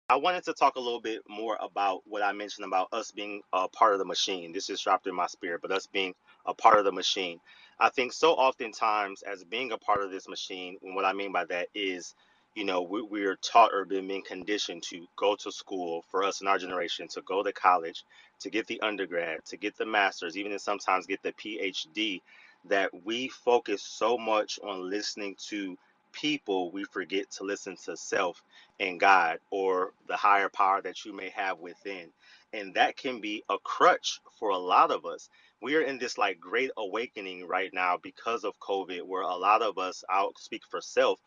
I wanted to talk a little bit more about what I mentioned about us being a part of the machine. This is dropped in my spirit, but us being a part of the machine. I think so oftentimes as being a part of this machine, and what I mean by that is, we are taught or being conditioned to go to school for us in our generation, to go to college, to get the undergrad, to get the master's, even and sometimes get the PhD, that we focus so much on listening to people, we forget to listen to self and God or the higher power that you may have within. And that can be a crutch for a lot of us. We are in this like great awakening right now because of COVID, where a lot of us, I'll speak for self,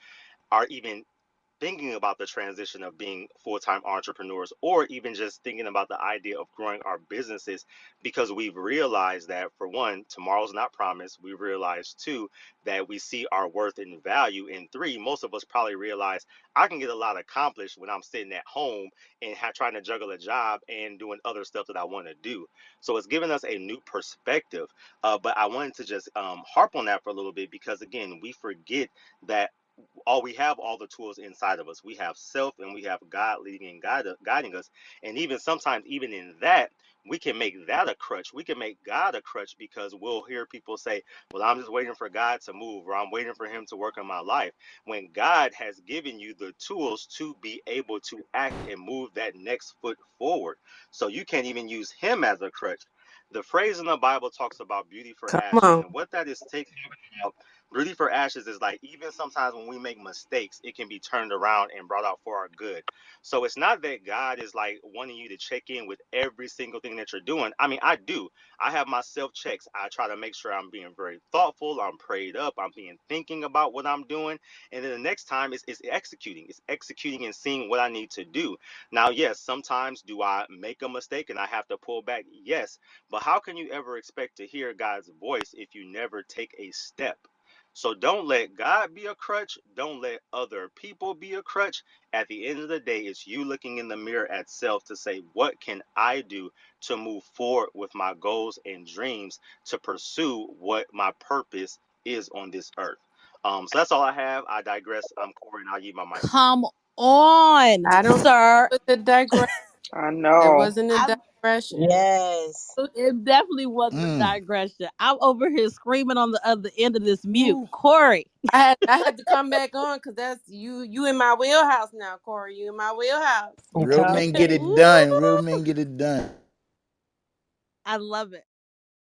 are even thinking about the transition of being full-time entrepreneurs, or even just thinking about the idea of growing our businesses, because we've realized that, for one, tomorrow's not promised. We realize, two, that we see our worth and value, and three, most of us probably realize I can get a lot accomplished when I'm sitting at home and trying to juggle a job and doing other stuff that I want to do. So it's given us a new perspective. But I wanted to just harp on that for a little bit, because again, we forget that all we have, all the tools inside of us. We have self and we have God leading and guiding us. And even sometimes, even in that, we can make that a crutch. We can make God a crutch, because we'll hear people say, well, I'm just waiting for God to move, or I'm waiting for him to work in my life, when God has given you the tools to be able to act and move that next foot forward. So you can't even use him as a crutch. The phrase in the Bible talks about beauty for Come ashes, on. and what that is taking out, beauty for ashes is like, even sometimes when we make mistakes, it can be turned around and brought out for our good. So it's not that God is like wanting you to check in with every single thing that you're doing. I mean, I do. I have my self checks. I try to make sure I'm being very thoughtful. I'm prayed up. I'm being thinking about what I'm doing. And then the next time is executing. It's executing and seeing what I need to do. Now, yes, sometimes do I make a mistake and I have to pull back? Yes. But how can you ever expect to hear God's voice if you never take a step? So don't let God be a crutch. Don't let other people be a crutch. At the end of the day, it's you looking in the mirror at self to say, what can I do to move forward with my goals and dreams, to pursue what my purpose is on this earth? So that's all I have. I digress. I'm Corey, and I'll give my mic. Come on, I don't sir. with the digression. I That know. wasn't a I digression. Yes. It definitely wasn't a Mm. digression. I'm over here screaming on the other end of this mute. Ooh. Corey. I had to come back on because that's you in my wheelhouse now, Corey. You in my wheelhouse. Real Okay. men get it Ooh, done. Real men get it done. I love it.